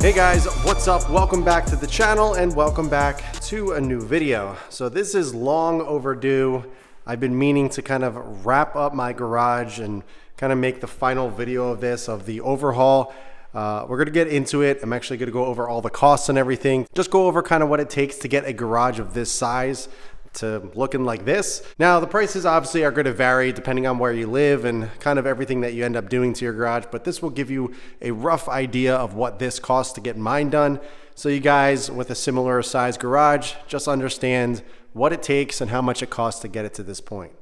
Hey guys, what's up? Welcome back to the channel and welcome back to a new video. So this is long overdue. I've been meaning to kind of wrap up my garage and kind of make the final video of this, of the overhaul. We're gonna get into it. I'm actually gonna go over all the costs and everything. Just go over kind of what it takes to get a garage of this size to looking like this. Now the prices obviously are going to vary depending on where you live and kind of everything that you end up doing to your garage, but this will give you a rough idea of what this costs to get mine done, so you guys with a similar size garage just understand what it takes and how much it costs to get it to this point.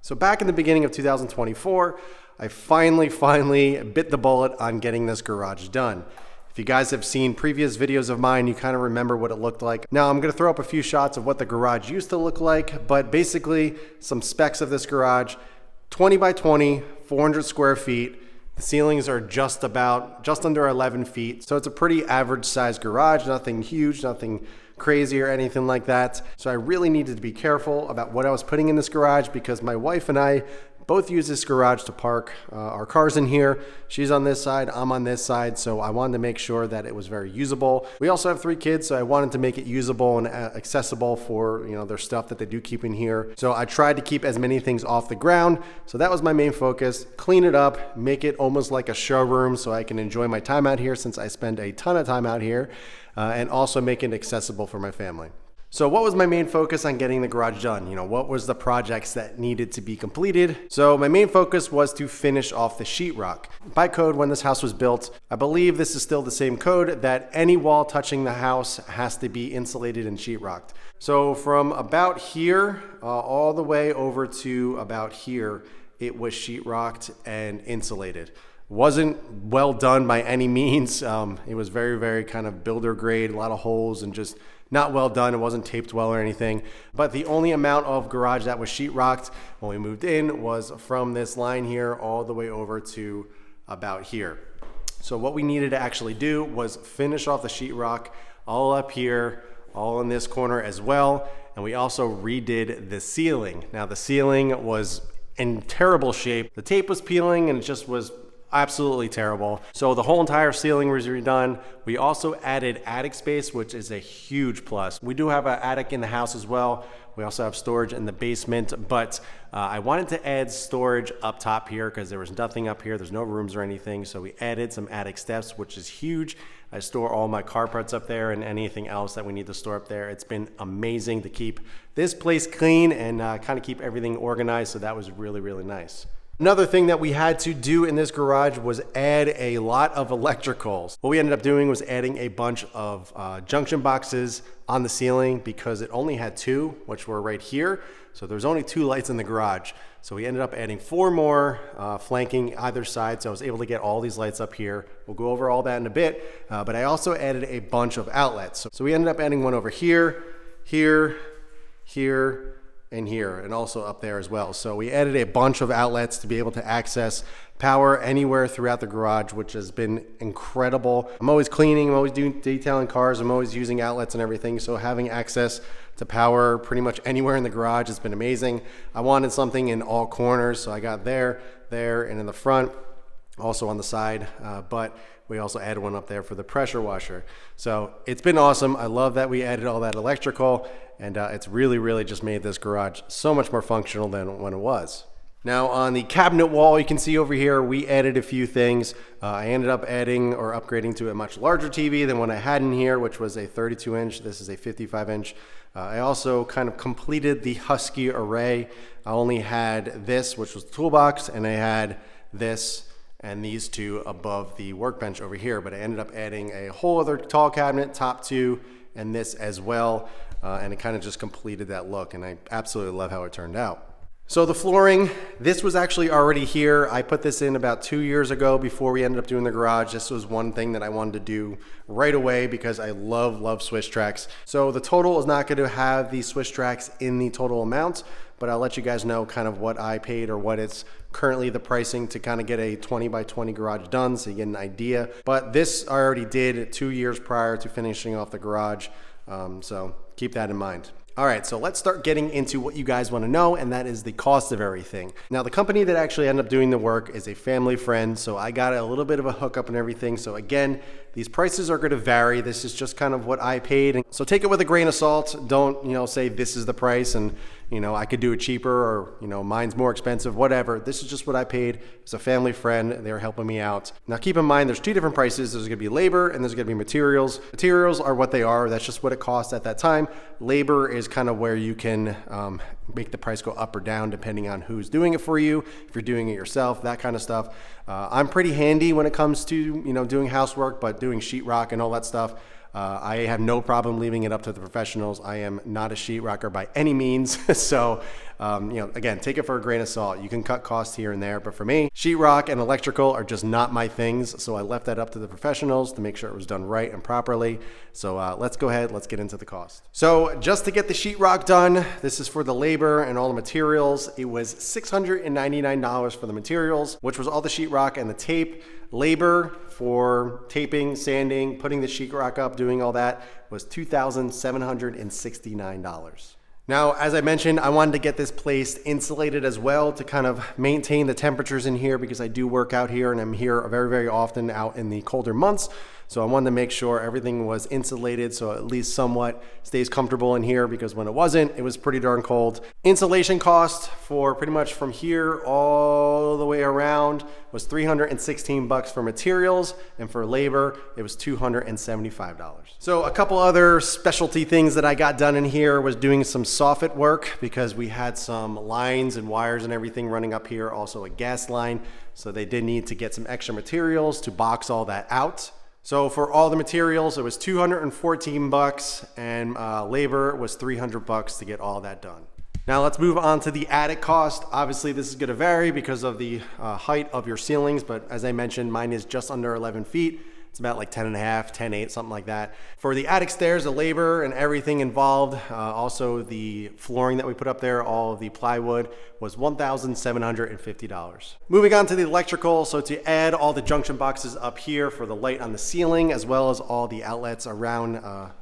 So back in the beginning of 2024, I finally bit the bullet on getting this garage done. If you guys have seen previous videos of mine, you kind of remember what it looked like. Now I'm gonna throw up a few shots of what the garage used to look like, but basically some specs of this garage: 20 by 20, 400 square feet. The ceilings are just under 11 feet. So it's a pretty average size garage, nothing huge, nothing crazy or anything like that. So I really needed to be careful about what I was putting in this garage because my wife and I both use this garage to park our cars in here. She's on this side, I'm on this side, so I wanted to make sure that it was very usable. We also have 3 kids, so I wanted to make it usable and accessible for, you know, their stuff that they do keep in here. So I tried to keep as many things off the ground. So that was my main focus: clean it up, make it almost like a showroom so I can enjoy my time out here, since I spend a ton of time out here, and also make it accessible for my family. So what was my main focus on getting the garage done? You know, what was the projects that needed to be completed? So my main focus was to finish off the sheetrock. By code, when this house was built, I believe this is still the same code, that any wall touching the house has to be insulated and sheetrocked. So from about here, all the way over to about here, it was sheetrocked and insulated. Wasn't well done by any means. It was very kind of builder grade, a lot of holes and just not well done. It wasn't taped well or anything. But the only amount of garage that was sheetrocked when we moved in was from this line here all the way over to about here. So what we needed to actually do was finish off the sheetrock all up here, all in this corner as well. And we also redid the ceiling. Now the ceiling was in terrible shape. The tape was peeling and it just was absolutely terrible. So the whole entire ceiling was redone. We also added attic space, which is a huge plus. We do have an attic in the house as well. We also have storage in the basement, but I wanted to add storage up top here because there was nothing up here. There's no rooms or anything. So we added some attic steps, which is huge. I store all my car parts up there and anything else that we need to store up there. It's been amazing to keep this place clean and kind of keep everything organized. So that was really nice. Another thing that we had to do in this garage was add a lot of electricals. What we ended up doing was adding a bunch of junction boxes on the ceiling because it only had 2, which were right here. So there's only 2 lights in the garage. So we ended up adding 4 more flanking either side. So I was able to get all these lights up here. We'll go over all that in a bit. But I also added a bunch of outlets. So we ended up adding one over here, here, and here, and also up there as well. So we added a bunch of outlets to be able to access power anywhere throughout the garage, which has been incredible. I'm always cleaning, I'm always doing detailing cars, I'm always using outlets and everything. So having access to power pretty much anywhere in the garage has been amazing. I wanted something in all corners, so I got there, and in the front, also on the side, but we also added one up there for the pressure washer. So it's been awesome. I love that we added all that electrical, and it's really just made this garage so much more functional than when it was. Now on the cabinet wall, you can see over here, we added a few things. I ended up adding or upgrading to a much larger TV than what I had in here, which was a 32 inch. This is a 55 inch. I also kind of completed the Husky array. I only had this, which was the toolbox, and I had this and these 2 above the workbench over here, but I ended up adding a whole other tall cabinet, top 2, and this as well, and it kind of just completed that look, and I absolutely love how it turned out. So the flooring, this was actually already here. I put this in about 2 years ago before we ended up doing the garage. This was one thing that I wanted to do right away because I love Swiss tracks. So the total is not going to have the Swiss tracks in the total amount, but I'll let you guys know kind of what I paid or what it's currently the pricing to kind of get a 20 by 20 garage done, so you get an idea. But this I already did 2 years prior to finishing off the garage, so keep that in mind. All right, so let's start getting into what you guys want to know, and that is the cost of everything. Now, the company that actually ended up doing the work is a family friend, so I got a little bit of a hookup and everything. So again, These prices are going to vary. This is just kind of what I paid. So take it with a grain of salt. Don't, say this is the price and, I could do it cheaper or, mine's more expensive, whatever. This is just what I paid. It's a family friend. They're helping me out. Now keep in mind, there's two different prices. There's going to be labor and there's going to be materials. Materials are what they are. That's just what it costs at that time. Labor is kind of where you can make the price go up or down depending on who's doing it for you. If you're doing it yourself, that kind of stuff. I'm pretty handy when it comes to, doing housework, but doing sheetrock and all that stuff, I have no problem leaving it up to the professionals. I am not a sheetrocker by any means. So, again, take it for a grain of salt. You can cut costs here and there, but for me, sheetrock and electrical are just not my things. So I left that up to the professionals to make sure it was done right and properly. So let's go ahead, let's get into the cost. So just to get the sheetrock done, this is for the labor and all the materials. It was $699 for the materials, which was all the sheetrock and the tape. Labor for taping, sanding, putting the sheetrock up, doing all that was $2,769. Now, as I mentioned, I wanted to get this place insulated as well to kind of maintain the temperatures in here because I do work out here and I'm here very, very often out in the colder months. So I wanted to make sure everything was insulated so at least somewhat stays comfortable in here because when it wasn't, it was pretty darn cold. Insulation cost for pretty much from here all the way around was $316 for materials, and for labor, it was $275. So a couple other specialty things that I got done in here was doing some soffit work because we had some lines and wires and everything running up here, also a gas line. So they did need to get some extra materials to box all that out. So for all the materials, it was $214 and labor was $300 to get all that done. Now let's move on to the attic cost. Obviously this is going to vary because of the height of your ceilings, but as I mentioned, mine is just under 11 feet. It's about like 10 and a half, 10.8, something like that. For the attic stairs, the labor and everything involved, also the flooring that we put up there, all of the plywood, was $1,750. Moving on to the electrical, so to add all the junction boxes up here for the light on the ceiling, as well as all the outlets around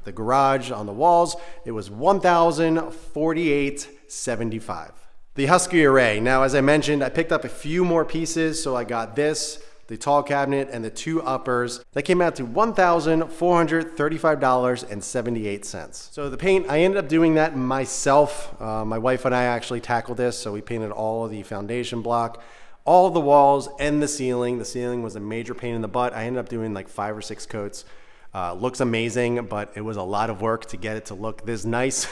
the garage on the walls, it was $1,048.75. The Husky array. Now, as I mentioned, I picked up a few more pieces, so I got this, the tall cabinet, and the two uppers. That came out to $1,435.78. So the paint, I ended up doing that myself. My wife and I actually tackled this, so we painted all of the foundation block, all of the walls, and the ceiling. The ceiling was a major pain in the butt. I ended up doing like 5 or 6 coats. Looks amazing, but it was a lot of work to get it to look this nice.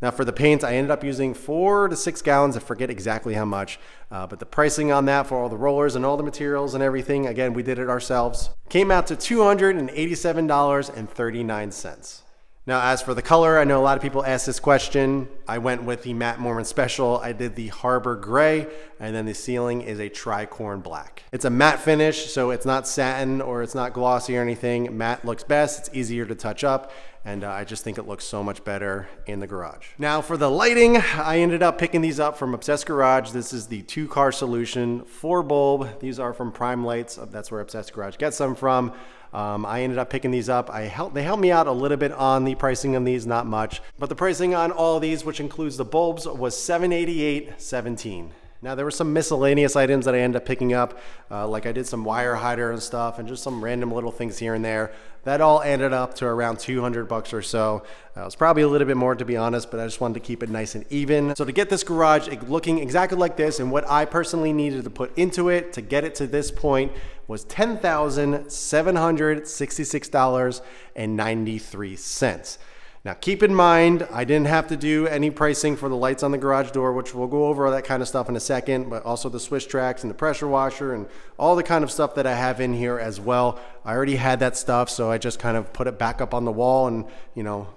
Now for the paint, I ended up using 4 to 6 gallons. I forget exactly how much, but the pricing on that for all the rollers and all the materials and everything, again, we did it ourselves, came out to $287.39. Now, as for the color, I know a lot of people ask this question. I went with the Matte Mormon Special. I did the Harbor Gray, and then the ceiling is a Tricorn Black. It's a matte finish, so it's not satin or it's not glossy or anything. Matte looks best. It's easier to touch up, and I just think it looks so much better in the garage. Now, for the lighting, I ended up picking these up from Obsessed Garage. This is the 2-car solution, 4 bulb. These are from Prime Lights. That's where Obsessed Garage gets them from. I ended up picking these up. They helped me out a little bit on the pricing of these, not much, but the pricing on all of these, which includes the bulbs, was $788.17. Now there were some miscellaneous items that I ended up picking up, like I did some wire hider and stuff and just some random little things here and there. That all ended up to around $200 or so. It was probably a little bit more, to be honest, but I just wanted to keep it nice and even. So to get this garage looking exactly like this, and what I personally needed to put into it to get it to this point was $10,766.93. Now keep in mind, I didn't have to do any pricing for the lights on the garage door, which we'll go over all that kind of stuff in a second, but also the switch tracks and the pressure washer and all the kind of stuff that I have in here as well. I already had that stuff, so I just kind of put it back up on the wall and,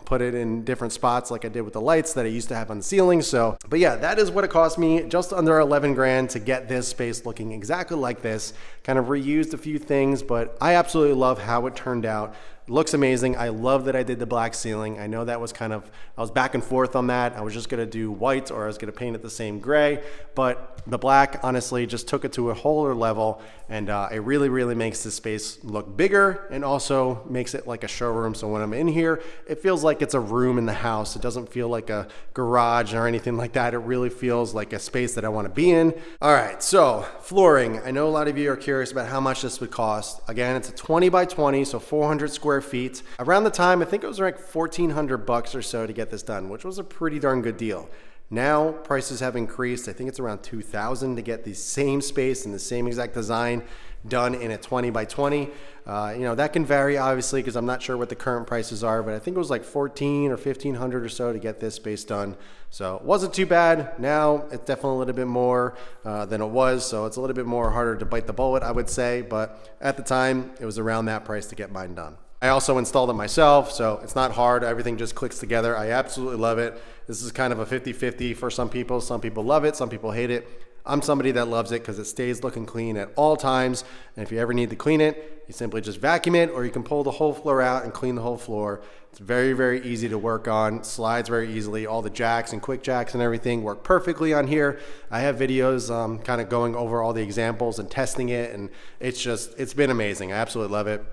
put it in different spots like I did with the lights that I used to have on the ceiling. So, but yeah, that is what it cost me, just under 11 grand to get this space looking exactly like this. Kind of reused a few things, but I absolutely love how it turned out. It looks amazing. I love that I did the black ceiling. I know that was kind of, I was back and forth on that. I was just gonna do white or I was gonna paint it the same gray, but the black honestly just took it to a whole other level, and it really, really makes this space look bigger and also makes it like a showroom. So when I'm in here, it feels like it's a room in the house. It doesn't feel like a garage or anything like that. It really feels like a space that I want to be in. All right, so flooring. I know a lot of you are curious about how much this would cost. Again, it's a 20 by 20, so 400 square feet. Around the time, I think it was like $1,400 or so to get this done, which was a pretty darn good deal. Now prices have increased. I think it's around $2,000 to get the same space and the same exact design done in a 20 by 20. You know, that can vary obviously because I'm not sure what the current prices are, but I think it was like $1,400 or $1,500 or so to get this space done. So it wasn't too bad. Now it's definitely a little bit more than it was. So it's a little bit more harder to bite the bullet, I would say. But at the time, it was around that price to get mine done. I also installed it myself, so it's not hard. Everything just clicks together. I absolutely love it. This is kind of a 50-50 for some people. Some people love it, some people hate it. I'm somebody that loves it because it stays looking clean at all times. And if you ever need to clean it, you simply just vacuum it, or you can pull the whole floor out and clean the whole floor. It's very, very easy to work on, slides very easily. All the jacks and quick jacks and everything work perfectly on here. I have videos kind of going over all the examples and testing it, and it's been amazing. I absolutely love it.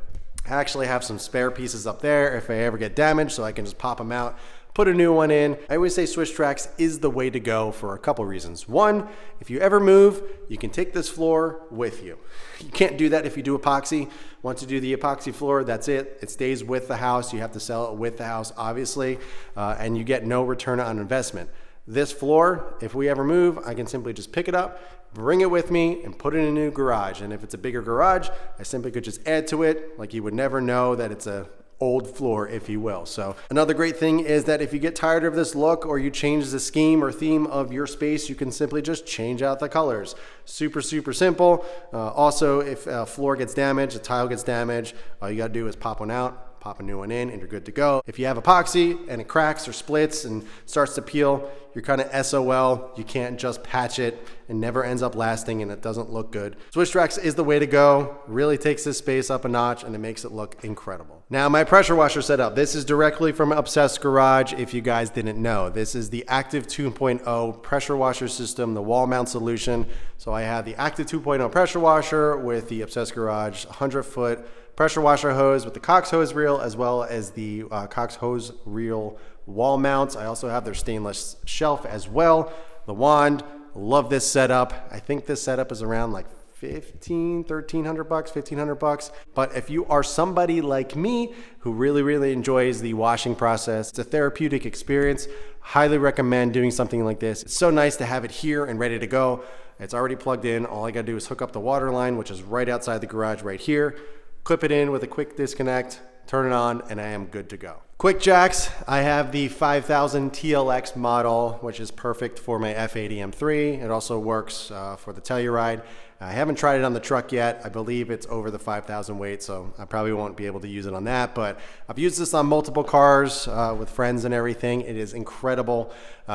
I actually have some spare pieces up there if I ever get damaged, so I can just pop them out, put a new one in. I always say Swiss Tracks is the way to go for a couple reasons. One, if you ever move, you can take this floor with you. You can't do that if you do epoxy. Once you do the epoxy floor, that's it. It stays with the house. You have to sell it with the house, obviously, and you get no return on investment. This floor, if we ever move, I can simply just pick it up, bring it with me, and put it in a new garage. And if it's a bigger garage, I simply could just add to it. Like, you would never know that it's a old floor, if you will. So another great thing is that if you get tired of this look, or you change the scheme or theme of your space, you can simply just change out the colors. Super, super simple. Also, if a floor gets damaged, a tile gets damaged, all you gotta do is pop one out, pop a new one in, and you're good to go. If you have epoxy and it cracks or splits and starts to peel, you're kind of SOL. You can't just patch it. It never ends up lasting and it doesn't look good. Swiss Tracks is the way to go. Really takes this space up a notch and it makes it look incredible. Now, my pressure washer setup. This is directly from Obsessed Garage, if you guys didn't know. This is the Active 2.0 pressure washer system, the wall mount solution. So I have the Active 2.0 pressure washer with the Obsessed Garage 100-foot pressure washer hose with the Cox hose reel, as well as the Cox hose reel wall mounts. I also have their stainless shelf as well. The wand, love this setup. I think this setup is around like $1,500. But if you are somebody like me who really enjoys the washing process, it's a therapeutic experience. Highly recommend doing something like this. It's so nice to have it here and ready to go. It's already plugged in. All I gotta do is hook up the water line, which is right outside the garage right here. Clip it in with a quick disconnect, turn it on, and I am good to go. Quick jacks, I have the 5000 TLX model, which is perfect for my F80 M3. It also works for the Telluride. I haven't tried it on the truck yet. I believe it's over the 5,000 weight, so I probably won't be able to use it on that, but I've used this on multiple cars with friends and everything. It is incredible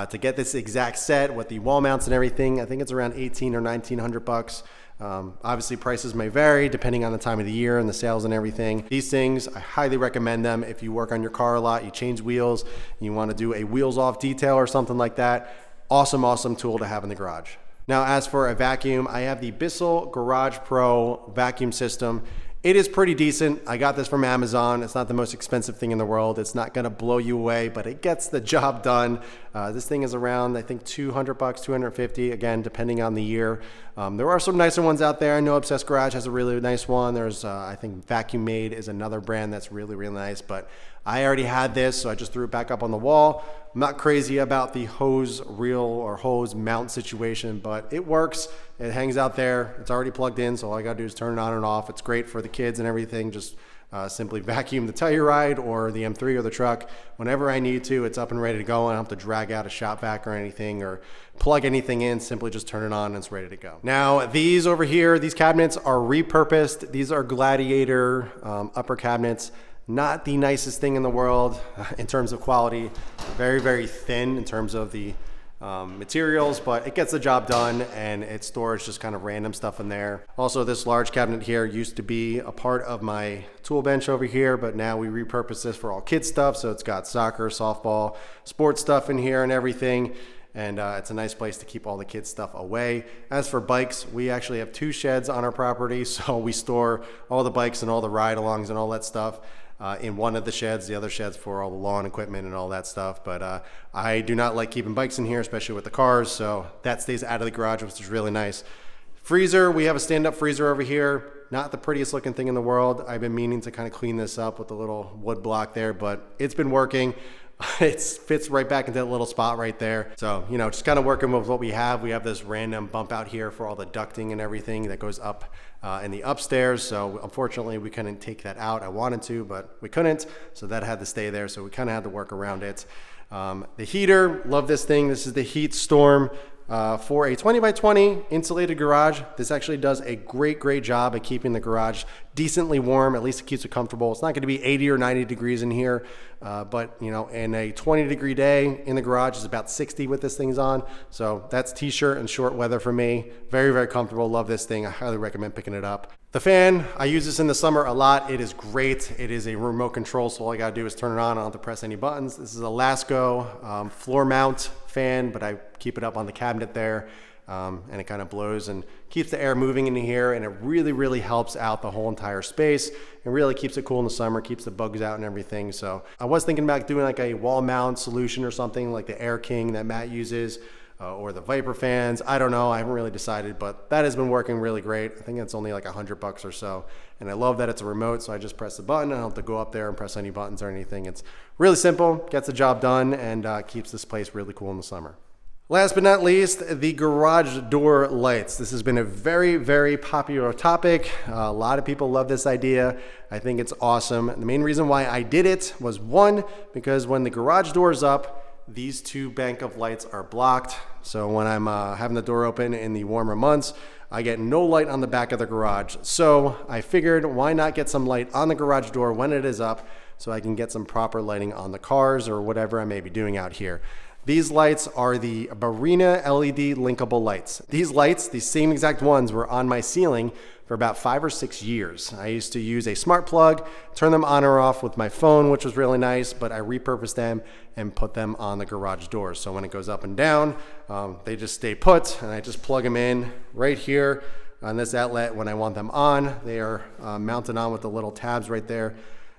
to get this exact set with the wall mounts and everything. I think it's around $1,800 or $1,900. Obviously prices may vary depending on the time of the year and the sales and everything. These things, I highly recommend them if you work on your car a lot, you change wheels, you want to do a wheels off detail or something like that. Awesome tool to have in the garage. Now, as for a vacuum, I have the Bissell Garage Pro vacuum system. It is pretty decent. I got this from Amazon. It's not the most expensive thing in the world. It's not gonna blow you away, but it gets the job done. This thing is around, I think, $200, $250, again, depending on the year. There are some nicer ones out there. I know Obsessed Garage has a really nice one. There's, I think Vacuum Made is another brand that's really nice, but I already had this, so I just threw it back up on the wall. I'm not crazy about the hose reel or hose mount situation, but it works. It hangs out there. It's already plugged in, so all I gotta do is turn it on and off. It's great for the kids and everything. Just simply vacuum the Telluride or the M3 or the truck. Whenever I need to, it's up and ready to go. I don't have to drag out a shop vac or anything or plug anything in. Simply just turn it on and it's ready to go. Now, these over here, these cabinets are repurposed. These are Gladiator upper cabinets. Not the nicest thing in the world in terms of quality. Very thin in terms of the materials, but it gets the job done, and it stores just kind of random stuff in there. Also, this large cabinet here used to be a part of my tool bench over here, but now we repurpose this for all kids stuff. So it's got soccer, softball, sports stuff in here and everything. And it's a nice place to keep all the kids stuff away. As for bikes, we actually have 2 sheds on our property, so we store all the bikes and all the ride-alongs and all that stuff in one of the sheds. The other shed's for all the lawn equipment and all that stuff. But I do not like keeping bikes in here, especially with the cars, so that stays out of the garage, which is really nice. Freezer, we have a stand-up freezer over here. Not the prettiest looking thing in the world. I've been meaning to kind of clean this up with the little wood block there, but it's been working. It fits right back into that little spot right there. So, you know, just kind of working with what we have. We have this random bump out here for all the ducting and everything that goes up in the upstairs. So unfortunately we couldn't take that out. I wanted to, but we couldn't. So that had to stay there. So we kind of had to work around it. The heater, love this thing. This is the Heat Storm. For a 20 by 20 insulated garage, this actually does a great job at keeping the garage decently warm. At least it keeps it comfortable. It's not going to be 80 or 90 degrees in here, but you know, in a 20-degree day in the garage is about 60 with this thing's on. So that's t-shirt and short weather for me. Very comfortable. Love this thing. I highly recommend picking it up. The fan, I use this in the summer a lot. It is great. It is a remote control, so all I gotta do is turn it on. I don't have to press any buttons. This is a Lasco floor mount fan, but I keep it up on the cabinet there, and it kind of blows and keeps the air moving in here, and it really helps out the whole entire space. It really keeps it cool in the summer, keeps the bugs out and everything. So I was thinking about doing like a wall mount solution or something like the Air King that Matt uses, or the Viper fans. I don't know. I haven't really decided, but that has been working really great. I think it's only like $100 or so. And I love that it's a remote, so I just press the button. I don't have to go up there and press any buttons or anything. It's really simple, gets the job done, and keeps this place really cool in the summer. Last but not least, the garage door lights. This has been a very popular topic. A lot of people love this idea. I think it's awesome. The main reason why I did it was, one, because when the garage door is up, these 2 bank of lights are blocked. So when I'm having the door open in the warmer months, I get no light on the back of the garage. So I figured, why not get some light on the garage door when it is up, so I can get some proper lighting on the cars or whatever I may be doing out here. These lights are the Barina LED linkable lights. These lights, these same exact ones, were on my ceiling for about 5 or 6 years. I used to use a smart plug, turn them on or off with my phone, which was really nice, but I repurposed them and put them on the garage doors. So when it goes up and down, they just stay put, and I just plug them in right here on this outlet when I want them on. They are mounted on with the little tabs right there.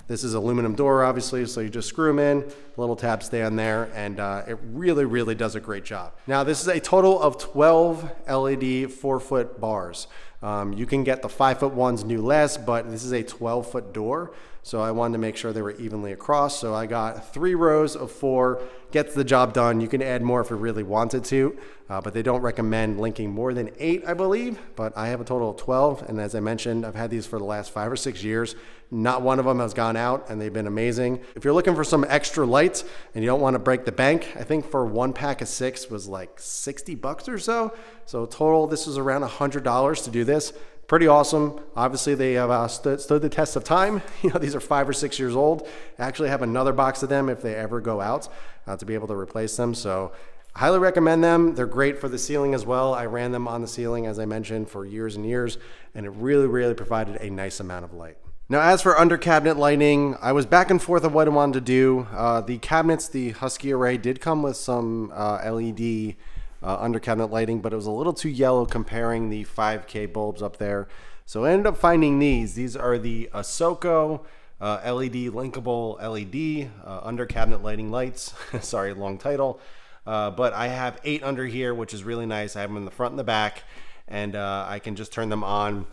This is aluminum door, obviously, so you just screw them in, the little tabs stay on there, and it really does a great job. Now, this is a total of 12 LED 4-foot bars. You can get the 5-foot ones new less, but this is a 12-foot door, so I wanted to make sure they were evenly across. So I got 3 rows of 4, gets the job done. You can add more if you really wanted to, but they don't recommend linking more than 8, I believe, but I have a total of 12, and as I mentioned, I've had these for the last 5 or 6 years. Not one of them has gone out, and they've been amazing. If you're looking for some extra light and you don't want to break the bank, I think for 1 pack of 6 was like $60 or so. So total, this was around $100 to do this. Pretty awesome. Obviously, they have stood the test of time. You know, these are 5 or 6 years old. I actually have another box of them if they ever go out to be able to replace them. So I highly recommend them. They're great for the ceiling as well. I ran them on the ceiling, as I mentioned, for years and years, and it really provided a nice amount of light. Now, as for under cabinet lighting, I was back and forth of what I wanted to do. The cabinets, the Husky Array, did come with some LED under cabinet lighting, but it was a little too yellow comparing the 5K bulbs up there. So I ended up finding these. These are the Ahsoka LED linkable LED under cabinet lighting lights. Sorry, long title. But I have 8 under here, which is really nice. I have them in the front and the back, and I can just turn them on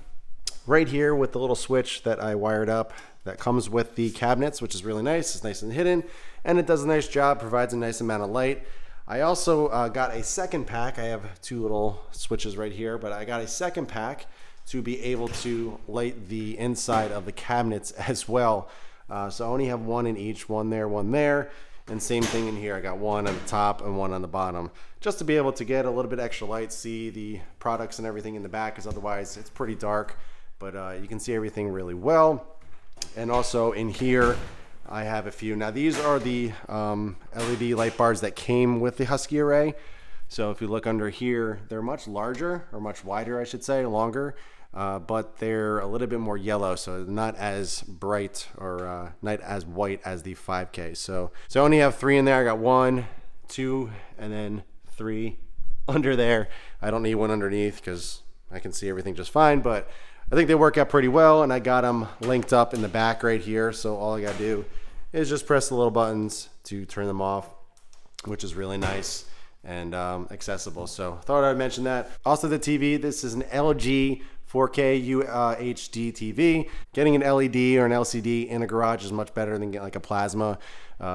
right here with the little switch that I wired up that comes with the cabinets, which is really nice. It's nice and hidden, and it does a nice job, provides a nice amount of light. I also got a second pack. I have 2 little switches right here, but I got a second pack to be able to light the inside of the cabinets as well. So I only have 1 in each, one there, and same thing in here. I got 1 on the top and 1 on the bottom, just to be able to get a little bit extra light, see the products and everything in the back, because otherwise it's pretty dark. But you can see everything really well. And also in here, I have a few. Now these are the LED light bars that came with the Husky Array. So if you look under here, they're much larger, or much wider, I should say, longer, but they're a little bit more yellow, so not as bright or not as white as the 5K. So I only have 3 in there. I got 1, 2, and then 3 under there. I don't need one underneath because I can see everything just fine, but I think they work out pretty well, and I got them linked up in the back right here. So all I gotta do is just press the little buttons to turn them off, which is really nice and accessible. So thought I'd mention that. Also the TV, this is an LG 4K UHD TV. Getting an LED or an LCD in a garage is much better than getting like a plasma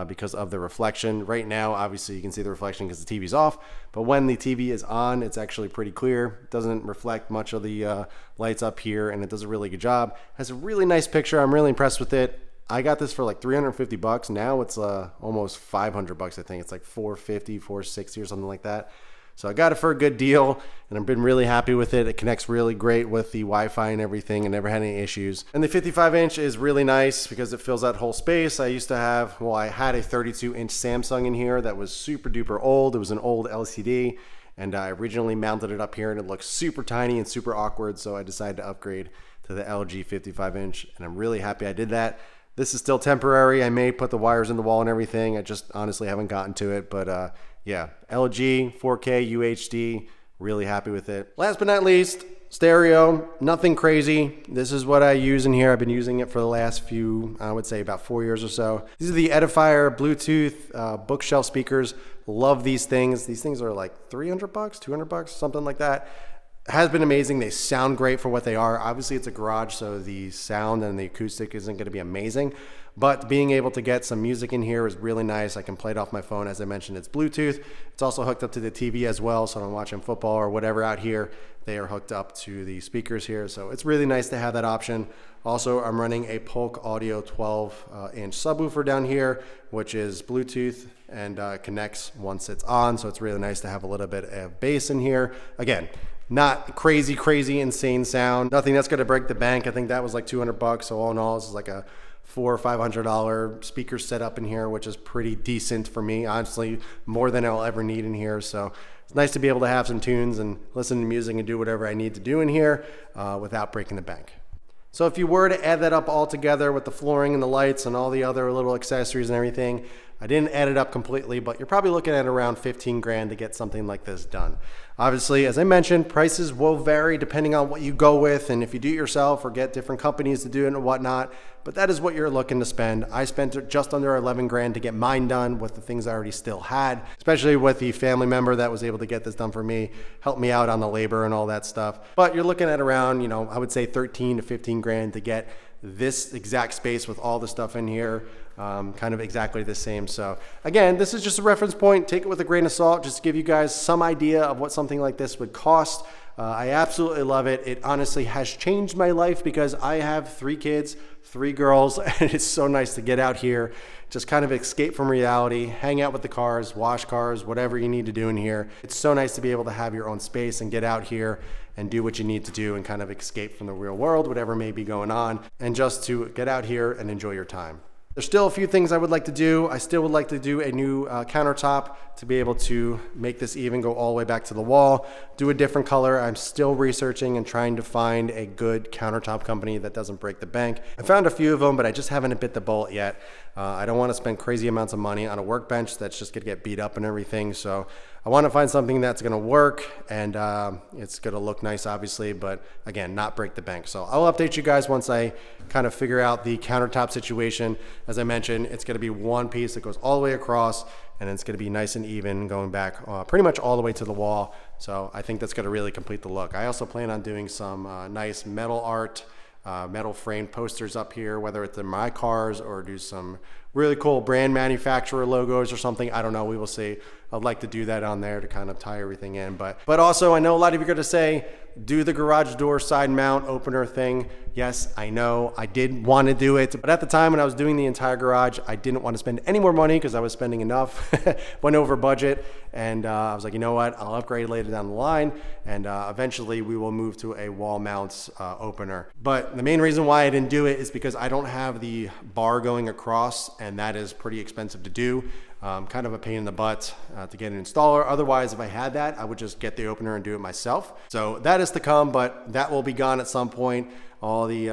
because of the reflection. Right now, obviously you can see the reflection because the TV's off, but when the TV is on, it's actually pretty clear. It doesn't reflect much of the lights up here, and it does a really good job. Has a really nice picture. I'm really impressed with it. I got this for like 350 bucks. Now it's almost 500 bucks. I think it's like 450, 460 or something like that. So I got it for a good deal, and I've been really happy with it. It connects really great with the Wi-Fi and everything, and never had any issues. And the 55-inch is really nice because it fills that whole space. I used to have, well, I had a 32-inch Samsung in here that was super duper old. It was an old LCD, and I originally mounted it up here, and it looks super tiny and super awkward, so I decided to upgrade to the LG 55-inch, and I'm really happy I did that. This is still temporary. I may put the wires in the wall and everything. I just honestly haven't gotten to it, but yeah, LG 4K UHD, really happy with it. Last but not least, stereo, nothing crazy. This is what I use in here. I've been using it for the last few, I would say about 4 years or so. These are the Edifier Bluetooth bookshelf speakers. Love these things. These things are like 300 bucks, 200 bucks, something like that. Has been amazing. They sound great for what they are. Obviously it's a garage, so the sound and the acoustic isn't going to be amazing, but being able to get some music in here is really nice. I can play it off my phone. As I mentioned, it's Bluetooth. It's also hooked up to the TV as well, so when I'm watching football or whatever out here, they are hooked up to the speakers here, so it's really nice to have that option. Also, I'm running a Polk Audio 12-inch subwoofer down here, which is Bluetooth and connects once it's on, so it's really nice to have a little bit of bass in here. Again, not crazy insane sound, nothing that's going to break the bank. I think that was like 200 bucks. So all in all, this is like a $400 or $500 speaker setup in here, which is pretty decent for me. Honestly, more than I'll ever need in here. So it's nice to be able to have some tunes and listen to music and do whatever I need to do in here without breaking the bank. So if you were to add that up all together with the flooring and the lights and all the other little accessories and everything, I didn't add it up completely, but you're probably looking at around 15 grand to get something like this done. Obviously, as I mentioned, prices will vary depending on what you go with and if you do it yourself or get different companies to do it and whatnot, but that is what you're looking to spend. I spent just under 11 grand to get mine done with the things I already still had, especially with the family member that was able to get this done for me, help me out on the labor and all that stuff. But you're looking at around, I would say 13 to 15 grand to get this exact space with all the stuff in here, kind of exactly the same. So again, this is just a reference point. Take it with a grain of salt, just to give you guys some idea of what something like this would cost. I absolutely love it. It honestly has changed my life because I have 3 kids, 3 girls, and it's so nice to get out here, just kind of escape from reality, hang out with the cars, wash cars, whatever you need to do in here. It's so nice to be able to have your own space and get out here and do what you need to do and kind of escape from the real world, whatever may be going on, and just to get out here and enjoy your time. There's still a few things I would like to do. I still would like to do a new countertop to be able to make this even go all the way back to the wall, do a different color. I'm still researching and trying to find a good countertop company that doesn't break the bank. I found a few of them, but I just haven't bit the bullet yet. I don't want to spend crazy amounts of money on a workbench that's just going to get beat up and everything. So I want to find something that's going to work and it's going to look nice, obviously, but again, not break the bank. So I'll update you guys once I kind of figure out the countertop situation. As I mentioned, it's going to be one piece that goes all the way across, and it's going to be nice and even going back pretty much all the way to the wall. So I think that's going to really complete the look. I also plan on doing some nice metal art, metal framed posters up here, whether it's in my cars or do some really cool brand manufacturer logos or something. I don't know, we will see. I'd like to do that on there to kind of tie everything in. But also, I know a lot of you are going to say, do the garage door side mount opener thing. Yes, I know, I did want to do it, but at the time when I was doing the entire garage, I didn't want to spend any more money because I was spending enough, went over budget, and I was like, you know what, I'll upgrade later down the line, and eventually we will move to a wall mounts opener. But the main reason why I didn't do it is because I don't have the bar going across, and that is pretty expensive to do. Kind of a pain in the butt to get an installer. Otherwise, if I had that, I would just get the opener and do it myself. So that is to come, but that will be gone at some point. All the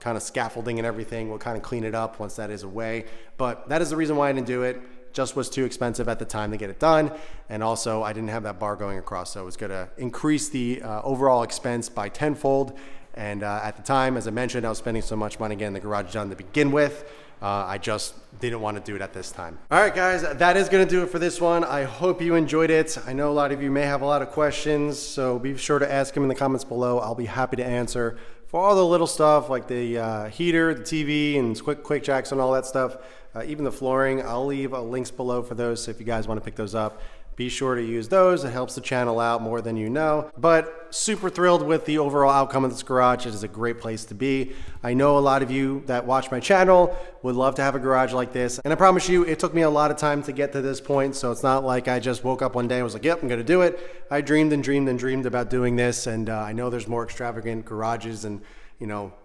kind of scaffolding and everything will kind of clean it up once that is away. But that is the reason why I didn't do it. Just was too expensive at the time to get it done. And also I didn't have that bar going across. So it was gonna increase the overall expense by tenfold. And at the time, as I mentioned, I was spending so much money getting the garage done to begin with. I just didn't want to do it at this time. All right, guys, that is going to do it for this one. I hope you enjoyed it. I know a lot of you may have a lot of questions, so be sure to ask them in the comments below. I'll be happy to answer. For all the little stuff like the heater, the TV, and quick jacks and all that stuff, even the flooring, I'll leave links below for those, so if you guys want to pick those up, be sure to use those. It helps the channel out more than you know. But super thrilled with the overall outcome of this garage. It is a great place to be. I know a lot of you that watch my channel would love to have a garage like this. And I promise you, it took me a lot of time to get to this point. So it's not like I just woke up one day and was like, yep, I'm gonna do it. I dreamed and dreamed and dreamed about doing this. And I know there's more extravagant garages and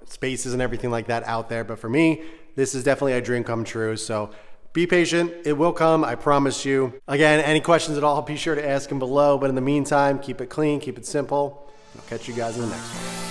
spaces and everything like that out there. But for me, this is definitely a dream come true. So be patient, it will come, I promise you. Again, any questions at all, be sure to ask them below. But in the meantime, keep it clean, keep it simple. I'll catch you guys in the next one.